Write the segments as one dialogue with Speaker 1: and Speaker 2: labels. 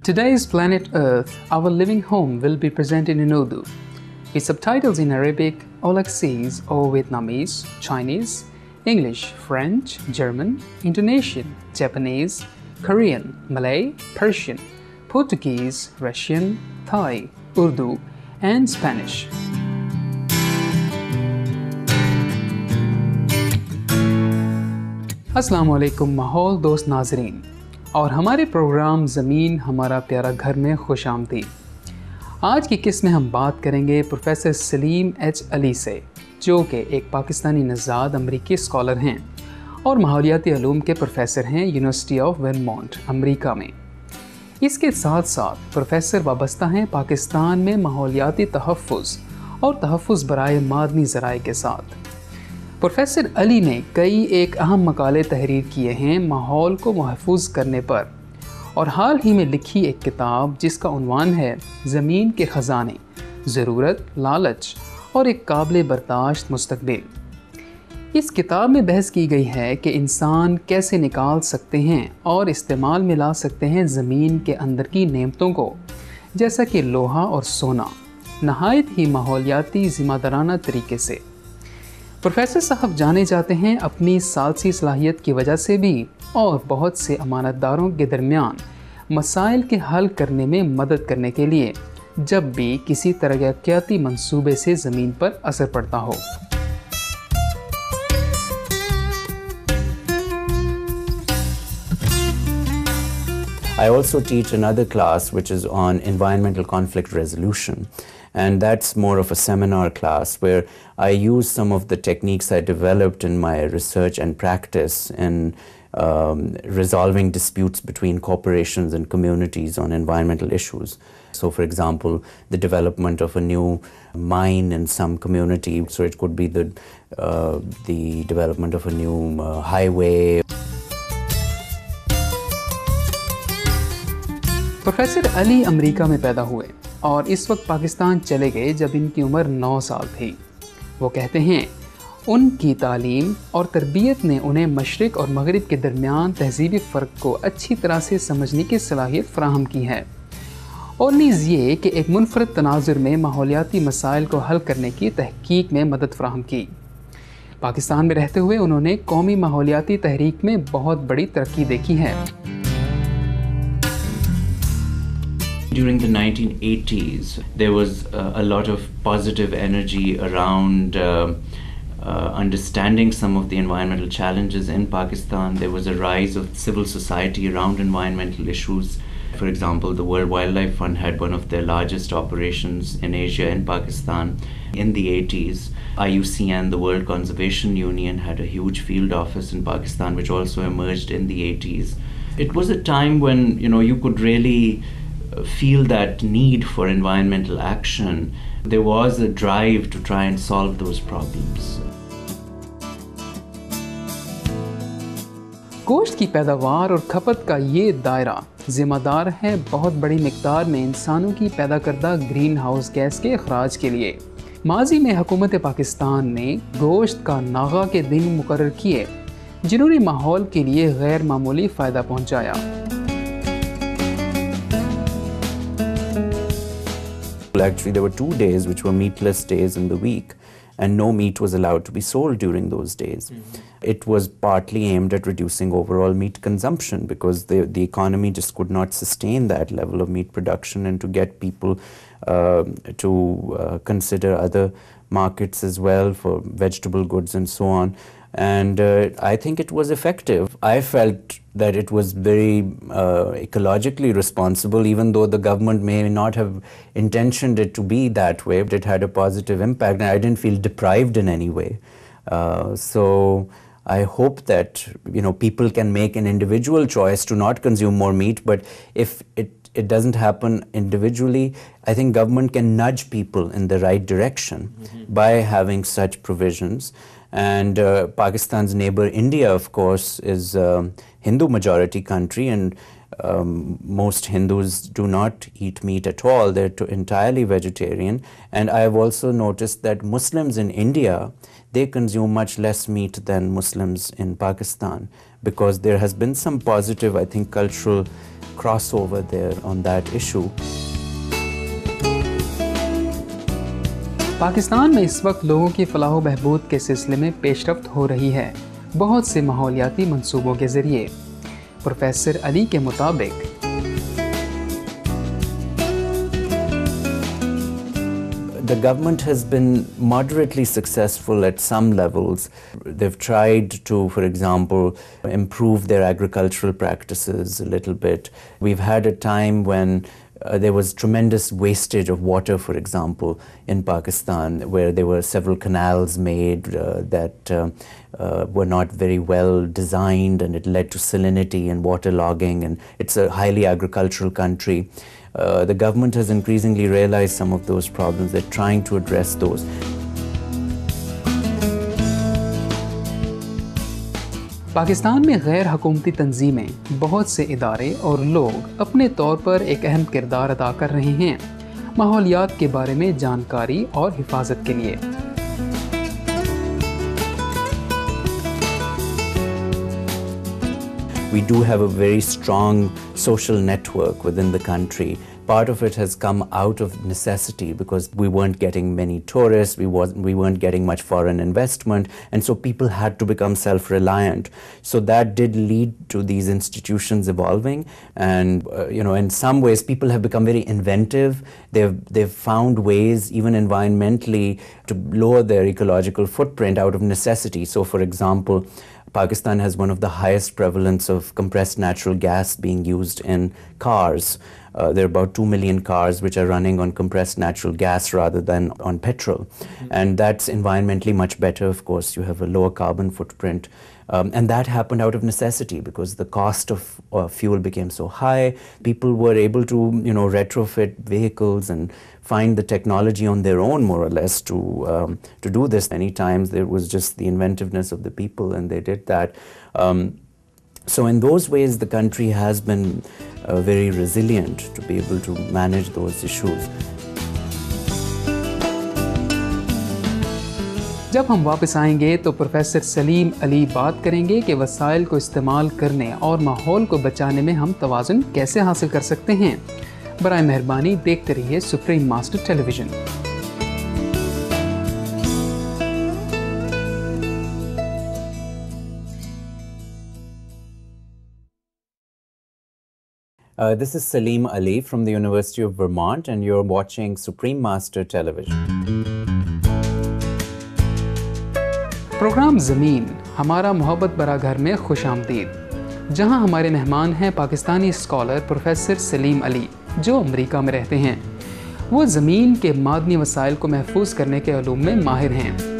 Speaker 1: Today's Planet Earth, Our Living Home will be presented in Urdu, with subtitles in Arabic, Aulacese or Vietnamese, Chinese, English, French, German, Indonesian, Japanese, Korean, Malay, Persian, Portuguese, Russian, Thai, Urdu, and Spanish. अस्सलाम वालेकुम माहौल दोस्त नाजरीन और हमारे programme ज़मीन हमारा प्यारा घर में खुश आमदीद। आज की किस्त में हम बात करेंगे प्रोफेसर सलीम एच अली से, जो कि एक पाकिस्तानी नज़ाद अमरीकी स्कॉलर हैं और माहौलियाती उलूम के प्रोफेसर हैं यूनिवर्सिटी ऑफ वर्मोंट अमरीका में। इसके साथ साथ प्रोफेसर वाबस्ता हैं पाकिस्तान में माहौलियाती तहफ़्फ़ुज़ और तहफ़्फ़ुज़ बराए मादनी ज़राए के साथ। प्रोफेसर अली ने कई एक अहम मकाले तहरीर किए हैं माहौल को महफूज करने पर, और हाल ही में लिखी एक किताब जिसका उन्वान है ज़मीन के ख़ज़ाने, ज़रूरत, लालच और एक काबिल बर्दाश्त मुस्तक़बिल। इस किताब में बहस की गई है कि इंसान कैसे निकाल सकते हैं और इस्तेमाल में ला सकते हैं ज़मीन के अंदर की नेमतों को, जैसा कि लोहा और सोना, नहायत ही माहौलियाती ज़िम्मेदाराना तरीके से। प्रोफेसर साहब जाने जाते हैं अपनी सालसी सलाहियत की वजह से भी और बहुत से अमानतदारों के दरमियान मसाइल के हल करने में मदद करने के लिए, जब भी किसी तरक्याती मंसूबे से ज़मीन पर असर पड़ता हो।
Speaker 2: I also teach another class which is on environmental conflict resolution, and that's more of a seminar class where I use some of the techniques I developed in my research and practice in resolving disputes between corporations and communities on environmental issues. So for example, the development of a new mine in some community, so it could be the development of a new highway.
Speaker 1: Professor Ali America में पैदा हुए और इस वक्त पाकिस्तान चले गए जब इनकी उम्र 9 साल थी। वो कहते हैं उनकी तालीम और तरबियत ने उन्हें मशरिक़ और मगरिब के दरमियान तहज़ीबी फ़र्क को अच्छी तरह से समझने की सलाहियत फ़राहम की है, और नीज़ ये कि एक मुनफ़रद तनाज़ुर में माहौलियाती मसाइल को हल करने की तहक़ीक़ में मदद फ़राहम की। पाकिस्तान में रहते हुए उन्होंने कौमी माहौलियाती तहरीक में बहुत बड़ी तरक्की देखी है।
Speaker 3: During the 1980s, there was a lot of positive energy around understanding some of the environmental challenges in Pakistan. There was a rise of civil society around environmental issues. For example, the World Wildlife Fund had one of their largest operations in Asia in Pakistan in the 80s. IUCN, the World Conservation Union, had a huge field office in Pakistan, which also emerged in the 80s. It was a time when, you could really feel that need for environmental action. There was a drive to try and solve those problems.
Speaker 1: गोश्त की पैदावार और खपत का ये दायरा ज़िम्मेदार है बहुत बड़ी मिक़दार में इंसानों की पैदा करदा ग्रीन हाउस गैस के अखराज के लिए। माजी में हुकूमत पाकिस्तान ने गोश्त का नागा के दिन मुकर्रर किए, जिन्होंने माहौल के लिए गैर मामूली फ़ायदा पहुँचाया।
Speaker 2: Actually, there were 2 days which were meatless days in the week, and no meat was allowed to be sold during those days. It was partly aimed at reducing overall meat consumption because the economy just could not sustain that level of meat production, and to get people to consider other markets as well for vegetable goods and so on. And I think it was effective. I felt that it was very ecologically responsible, even though the government may not have intentioned it to be that way. It had a positive impact, and I didn't feel deprived in any way. So I hope that people can make an individual choice to not consume more meat, but if it doesn't happen individually, I think government can nudge people in the right direction by having such provisions. And Pakistan's neighbor India, of course, is a Hindu majority country, and most Hindus do not eat meat at all. They're entirely vegetarian. And I have also noticed that Muslims in India, they consume much less meat than Muslims in Pakistan, because there has been some positive, I think, cultural crossover there on that issue.
Speaker 1: Pakistan में इस वक्त लोगों की फलाह बहबूद के सिलसिले में पेशरफ्त हो रही है बहुत से माहौलियाती मंसूबों के ज़रिए। प्रोफेसर अली के मुताबिक
Speaker 2: the government has been moderately successful at some levels. They've tried to, for example, improve their agricultural practices a little bit. We've had a time when there was tremendous wastage of water, for example, in Pakistan, where there were several canals made that were not very well designed, and it led to salinity and waterlogging, and it's a highly agricultural country. The government has increasingly realized some of those problems. They're trying to address those.
Speaker 1: Pakistan में गैर हुकूमती तंजीमें, बहुत से इदारे और लोग अपने तौर पर एक अहम किरदार अदा कर रहे हैं माहौलियात के बारे में जानकारी और हिफाजत के लिए।
Speaker 2: We do have a very strong social network within the country. Part of it has come out of necessity because we weren't getting many tourists, we weren't getting much foreign investment, and so people had to become self-reliant. So that did lead to these institutions evolving, and in some ways people have become very inventive. They've found ways, even environmentally, to lower their ecological footprint out of necessity. So, for example, Pakistan has one of the highest prevalence of compressed natural gas being used in cars. There are about 2 million cars which are running on compressed natural gas rather than on petrol. And that's environmentally much better, of course. You have a lower carbon footprint. And that happened out of necessity because the cost of fuel became so high. People were able to, retrofit vehicles and find the technology on their own, more or less, to do this. Many times there was just the inventiveness of the people, and they did that. So in those ways, the country has been very resilient to be able to manage those issues.
Speaker 1: जब हम वापस आएंगे तो professor Salim Ali बात करेंगे कि वसाइल को इस्तेमाल करने और माहौल को बचाने में हम तवाज़ुन कैसे हासिल कर सकते हैं। बराए मेहरबानी देखते रहिए supreme master television.
Speaker 2: This is Saleem Ali from the University of Vermont, and you're watching Supreme Master Television.
Speaker 1: Programme ज़मीन हमारा मोहब्बत भरा घर में खुश आमदीद, जहाँ हमारे मेहमान हैं पाकिस्तानी स्कॉलर प्रोफेसर सलीम अली जो अमेरिका में रहते हैं। वो ज़मीन के मादनी वसाइल को महफूज करने के उलूम में माहिर हैं।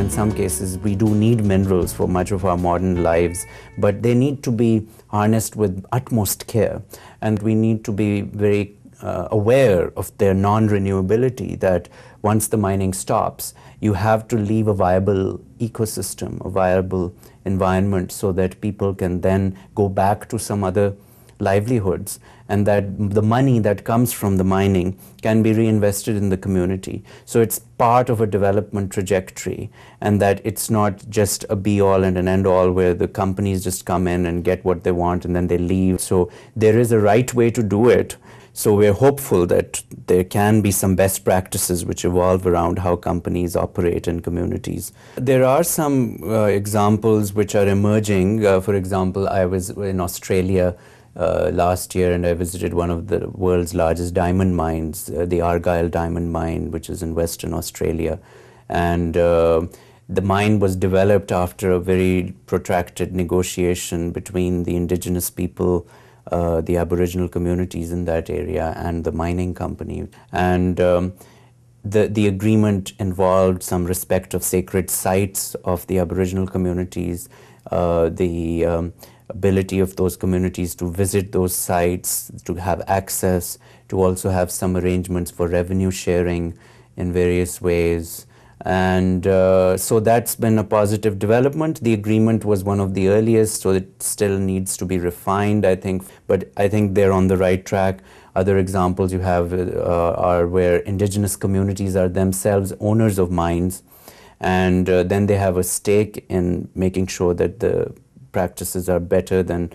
Speaker 2: In some cases, we do need minerals for much of our modern lives, but they need to be harnessed with utmost care, and we need to be very aware of their non-renewability, that once the mining stops, you have to leave a viable ecosystem, a viable environment, so that people can then go back to some other livelihoods, and that the money that comes from the mining can be reinvested in the community. So it's part of a development trajectory, and that it's not just a be-all and an end-all where the companies just come in and get what they want and then they leave. So there is a right way to do it. So we're hopeful that there can be some best practices which evolve around how companies operate in communities. There are some examples which are emerging. For example, I was in Australia last year, and I visited one of the world's largest diamond mines, the Argyle diamond mine, which is in Western Australia. And the mine was developed after a very protracted negotiation between the indigenous people, the Aboriginal communities in that area, and the mining company. And the agreement involved some respect of sacred sites of the Aboriginal communities, the ability of those communities to visit those sites, to have access, to also have some arrangements for revenue sharing in various ways. And so that's been a positive development. The agreement was one of the earliest, so it still needs to be refined, I think. But I think they're on the right track. Other examples you have are where indigenous communities are themselves owners of mines, and then they have a stake in making sure that the practices are better than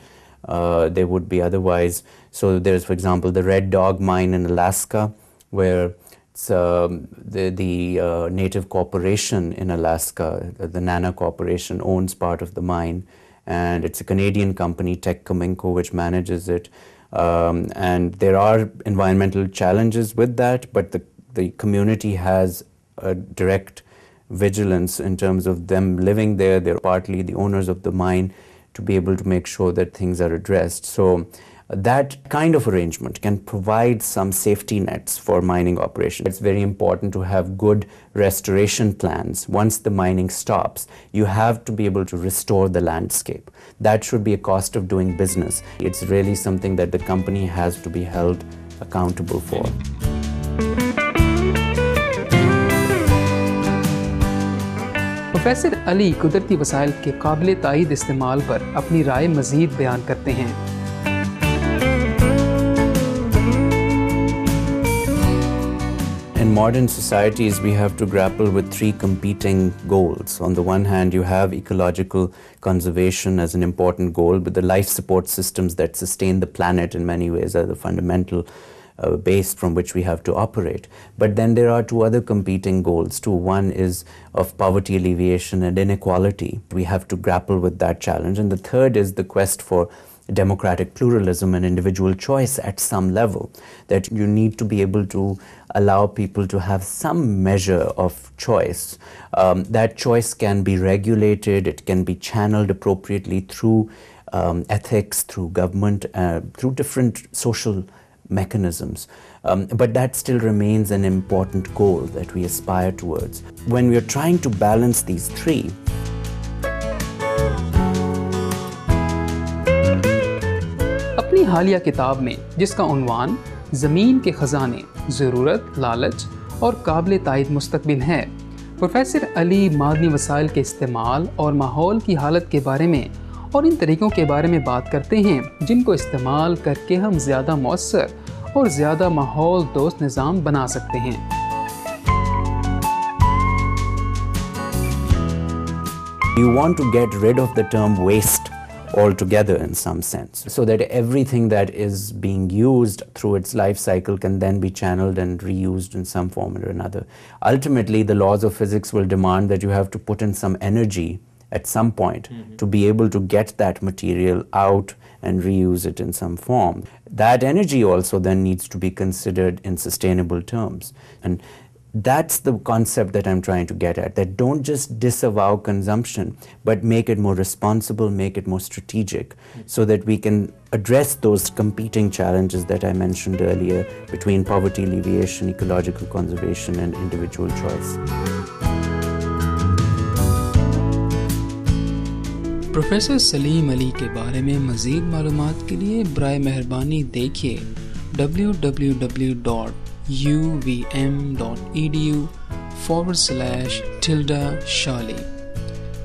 Speaker 2: they would be otherwise. So there's, for example, the Red Dog mine in Alaska, where it's, the native corporation in Alaska, the Nana Corporation, owns part of the mine, and it's a Canadian company, Tech Cominco, which manages it. And there are environmental challenges with that, but the community has a direct vigilance in terms of them living there. They're partly the owners of the mine, to be able to make sure that things are addressed. So that kind of arrangement can provide some safety nets for mining operations. It's very important to have good restoration plans. Once the mining stops, you have to be able to restore the landscape. That should be a cost of doing business. It's really something that the company has to be held accountable for.
Speaker 1: Professor Ali कुदरती वसाइल के काबिल ताईद इस्तेमाल पर अपनी राय मज़ीद बयान करते हैं।
Speaker 2: In modern societies, we have to grapple with three competing goals. On the one hand, you have ecological conservation as an important goal, but the life support systems that sustain the planet in many ways are the fundamental base from which we have to operate. But then there are two other competing goals too. One is of poverty alleviation and inequality. We have to grapple with that challenge. And the third is the quest for democratic pluralism and individual choice at some level, that you need to be able to allow people to have some measure of choice. That choice can be regulated, it can be channeled appropriately through ethics, through government, through different social mechanisms. But that still remains an important goal that we aspire towards. When we are trying to balance these three,
Speaker 1: अपनी हालिया किताब में, जिसका उन्वान ज़मीन के ख़ज़ाने, ज़रूरत, लालच और काबिल ताईद मुस्तक़बिल है, प्रोफेसर अली मादनी वसाइल के इस्तेमाल और माहौल की हालत के बारे में और इन तरीक़ों के बारे में बात करते हैं जिनको इस्तेमाल करके हम ज़्यादा मौसर और ज़्यादा माहौल दोस्त निज़ाम बना सकते हैं।
Speaker 2: You want to get rid of the term waste altogether in some sense, so that everything that is being used through its life cycle can then be channeled and reused in some form or another. Ultimately, the laws of physics will demand that you have to put in some energy at some point to be able to get that material out and reuse it in some form. That energy also then needs to be considered in sustainable terms. And that's the concept that I'm trying to get at, that don't just disavow consumption, but make it more responsible, make it more strategic, so that we can address those competing challenges that I mentioned earlier between poverty alleviation, ecological conservation, and individual choice.
Speaker 1: Professor Salim Ali के बारे में मज़ीद मालूमात के लिए बराए मेहरबानी देखिए www.uvm.edu/tilda-shali।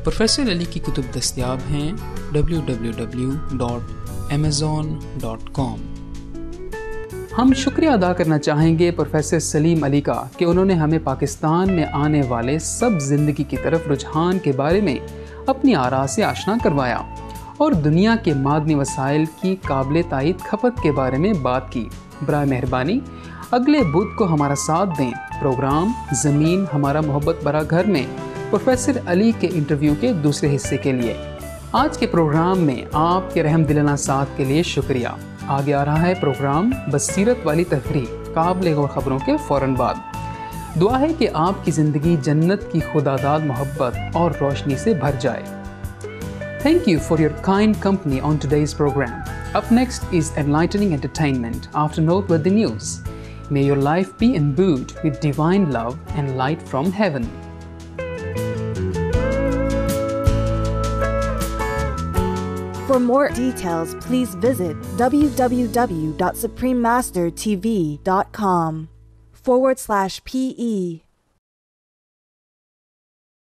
Speaker 1: प्रोफेसर अली की कुतुब दस्तयाब हैं www.amazon.com। हम शुक्रिया अदा करना चाहेंगे प्रोफेसर सलीम अली का कि उन्होंने हमें पाकिस्तान में आने वाले सब ज़िंदगी की तरफ रुझान के बारे में अपनी आरा से आशना करवाया और दुनिया के मादनी वसाइल की काबिल ताईद खपत के बारे में बात की। बराए मेहरबानी अगले बुध को हमारा साथ दें प्रोग्राम ज़मीन हमारा मोहब्बत भरा घर में प्रोफेसर अली के इंटरव्यू के दूसरे हिस्से के लिए। आज के प्रोग्राम में आपके रहमदिलाना साथ के लिए शुक्रिया। आगे आ रहा है प्रोग्राम बसीरत वाली तफरीह काबिल गौर खबरों के फ़ौरन बाद। दुआ है कि आपकी ज़िंदगी जन्नत की खुदादाद मोहब्बत और रोशनी से भर जाए। Thank you for your kind company on today's program. Up next is enlightening entertainment after noteworthy news. May your life be imbued with divine love and light from heaven.
Speaker 4: For more details, please visit www.suprememastertv.com/PE